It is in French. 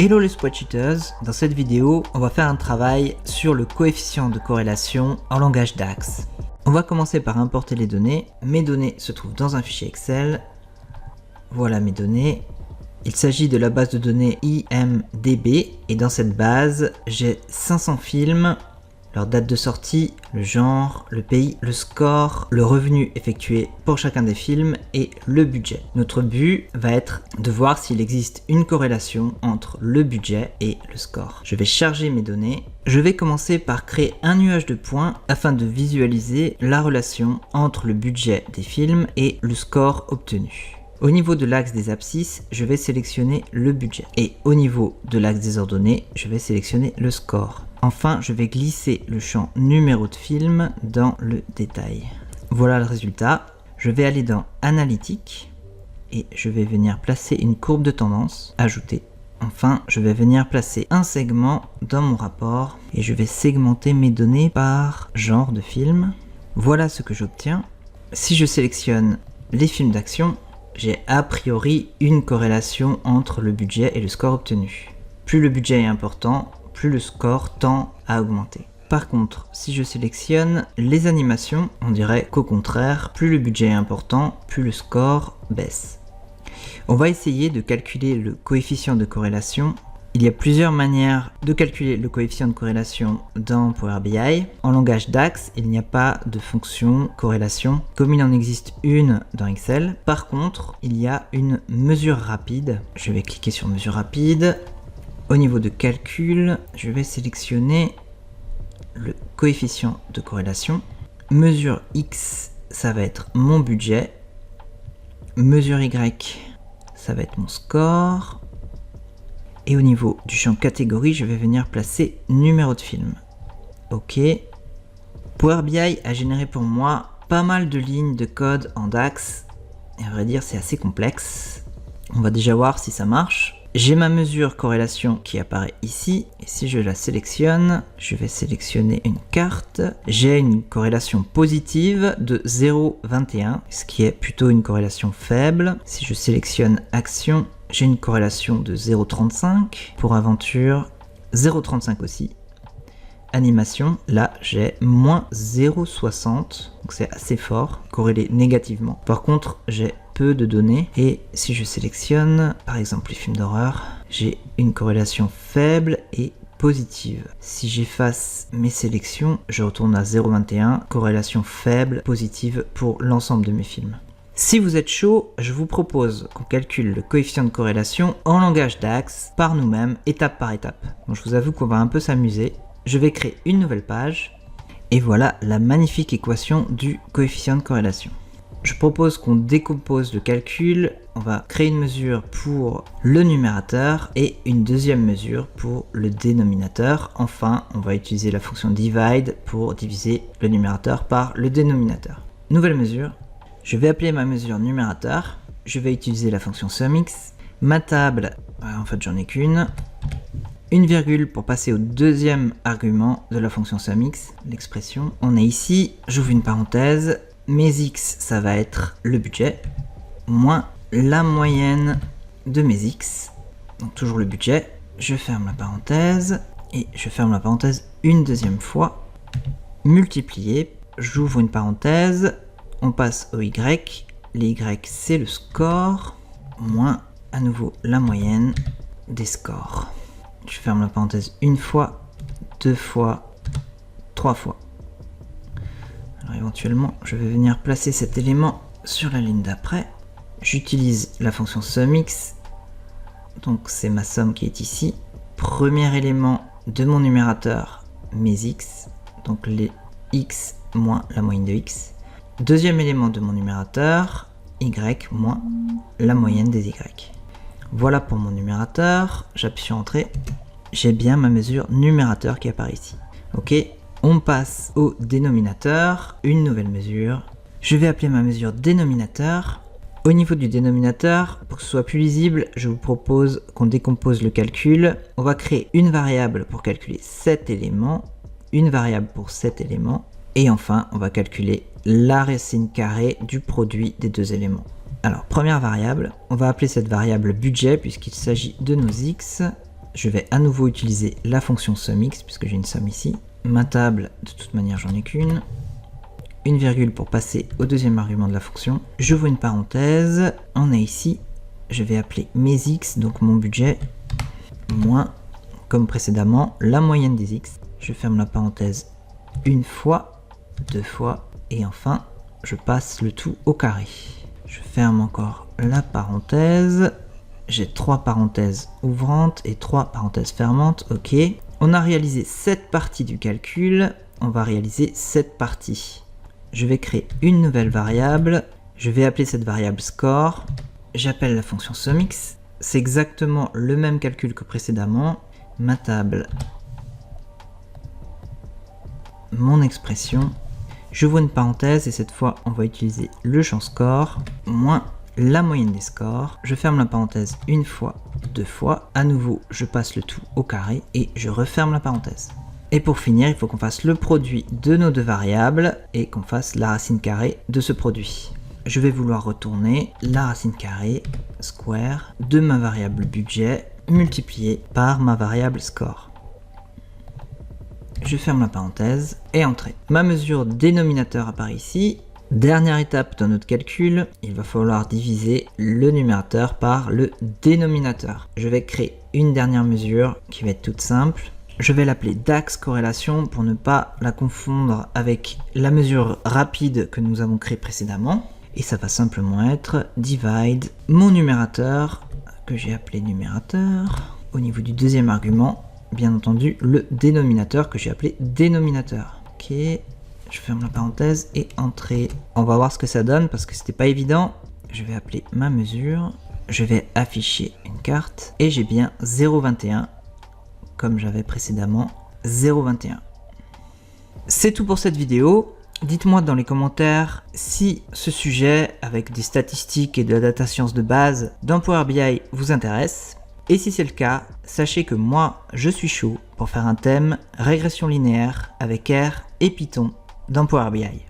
Hello les Squad Cheaters, dans cette vidéo, on va faire un travail sur le coefficient de corrélation en langage DAX. On va commencer par importer les données. Mes données se trouvent dans un fichier Excel. Voilà mes données. Il s'agit de la base de données IMDb et dans cette base, j'ai 500 films, leur date de sortie, le genre, le pays, le score, le revenu effectué pour chacun des films et le budget. Notre but va être de voir s'il existe une corrélation entre le budget et le score. Je vais charger mes données. Je vais commencer par créer un nuage de points afin de visualiser la relation entre le budget des films et le score obtenu. Au niveau de l'axe des abscisses, je vais sélectionner le budget. Et au niveau de l'axe des ordonnées, je vais sélectionner le score. Enfin, je vais glisser le champ numéro de film dans le détail. Voilà le résultat. Je vais aller dans Analytique et je vais venir placer une courbe de tendance, ajouter. Enfin, je vais venir placer un segment dans mon rapport et je vais segmenter mes données par genre de film. Voilà ce que j'obtiens. Si je sélectionne les films d'action, j'ai a priori une corrélation entre le budget et le score obtenu. Plus le budget est important, plus le score tend à augmenter. Par contre, si je sélectionne les animations, on dirait qu'au contraire, plus le budget est important, plus le score baisse. On va essayer de calculer le coefficient de corrélation. Il y a plusieurs manières de calculer le coefficient de corrélation dans Power BI. En langage DAX, il n'y a pas de fonction corrélation, comme il en existe une dans Excel. Par contre, il y a une mesure rapide. Je vais cliquer sur mesure rapide. Au niveau de calcul, je vais sélectionner le coefficient de corrélation. Mesure X, ça va être mon budget. Mesure Y, ça va être mon score. Et au niveau du champ catégorie, je vais venir placer numéro de film. Ok. Power BI a généré pour moi pas mal de lignes de code en DAX. Et à vrai dire, c'est assez complexe. On va déjà voir si ça marche. J'ai ma mesure corrélation qui apparaît ici. Et si je la sélectionne, je vais sélectionner une carte. J'ai une corrélation positive de 0,21, ce qui est plutôt une corrélation faible. Si je sélectionne action, j'ai une corrélation de 0,35. Pour aventure, 0,35 aussi. Animation, là j'ai moins 0,60, donc c'est assez fort, corrélé négativement. Par contre, j'ai peu de données et si je sélectionne par exemple les films d'horreur, j'ai une corrélation faible et positive. Si j'efface mes sélections, je retourne à 0,21, corrélation faible, positive pour l'ensemble de mes films. Si vous êtes chaud, je vous propose qu'on calcule le coefficient de corrélation en langage DAX par nous-mêmes, étape par étape. Bon, je vous avoue qu'on va un peu s'amuser. Je vais créer une nouvelle page et voilà la magnifique équation du coefficient de corrélation. Je propose qu'on décompose le calcul. On va créer une mesure pour le numérateur et une deuxième mesure pour le dénominateur. Enfin, on va utiliser la fonction divide pour diviser le numérateur par le dénominateur. Nouvelle mesure. Je vais appeler ma mesure numérateur. Je vais utiliser la fonction SUMX. Ma table, en fait j'en ai qu'une. Une virgule pour passer au deuxième argument de la fonction SUMX, l'expression. On est ici, j'ouvre une parenthèse, mes x ça va être le budget, moins la moyenne de mes x, donc toujours le budget. Je ferme la parenthèse, et je ferme la parenthèse une deuxième fois, multiplié, j'ouvre une parenthèse, on passe au y, les y c'est le score, moins à nouveau la moyenne des scores. Je ferme la parenthèse une fois, deux fois, trois fois. Alors éventuellement, je vais venir placer cet élément sur la ligne d'après. J'utilise la fonction SUMX, donc c'est ma somme qui est ici. Premier élément de mon numérateur, mes x, donc les x moins la moyenne de x. Deuxième élément de mon numérateur, y moins la moyenne des y. Voilà pour mon numérateur, j'appuie sur Entrée, j'ai bien ma mesure numérateur qui apparaît ici. Ok, on passe au dénominateur, une nouvelle mesure. Je vais appeler ma mesure dénominateur. Au niveau du dénominateur, pour que ce soit plus lisible, je vous propose qu'on décompose le calcul. On va créer une variable pour calculer cet élément, une variable pour cet élément, et enfin on va calculer la racine carrée du produit des deux éléments. Alors, première variable, on va appeler cette variable budget puisqu'il s'agit de nos x. je vais à nouveau utiliser la fonction SUMX puisque j'ai une somme ici. Ma table, de toute manière, j'en ai qu'une. Une virgule pour passer au deuxième argument de la fonction. J'ouvre une parenthèse. On est ici. Je vais appeler mes x, donc mon budget, moins, comme précédemment, la moyenne des x. Je ferme la parenthèse une fois, deux fois, et enfin, je passe le tout au carré. Je ferme encore la parenthèse. J'ai 3 parenthèses ouvrantes et 3 parenthèses fermantes. Ok. On a réalisé cette partie du calcul. On va réaliser cette partie. Je vais créer une nouvelle variable. Je vais appeler cette variable score. J'appelle la fonction SUMX. C'est exactement le même calcul que précédemment. Ma table, mon expression. J'ouvre une parenthèse et cette fois on va utiliser le champ score moins la moyenne des scores. Je ferme la parenthèse une fois, deux fois. À nouveau, je passe le tout au carré et je referme la parenthèse. Et pour finir, il faut qu'on fasse le produit de nos deux variables et qu'on fasse la racine carrée de ce produit. Je vais vouloir retourner la racine carrée square de ma variable budget multipliée par ma variable score. Je ferme la parenthèse et entrée. Ma mesure dénominateur apparaît ici. Dernière étape dans notre calcul, il va falloir diviser le numérateur par le dénominateur. Je vais créer une dernière mesure qui va être toute simple. Je vais l'appeler DAX corrélation pour ne pas la confondre avec la mesure rapide que nous avons créée précédemment. Et ça va simplement être divide mon numérateur, que j'ai appelé numérateur, au niveau du deuxième argument, bien entendu le dénominateur que j'ai appelé dénominateur. Ok, je ferme la parenthèse et entrée. On va voir ce que ça donne parce que c'était pas évident. Je vais appeler ma mesure, je vais afficher une carte et j'ai bien 0,21 comme j'avais précédemment 0,21. C'est tout pour cette vidéo. Dites-moi dans les commentaires si ce sujet avec des statistiques et de la data science de base dans Power BI vous intéresse. Et si c'est le cas, sachez que moi, je suis chaud pour faire un thème régression linéaire avec R et Python dans Power BI.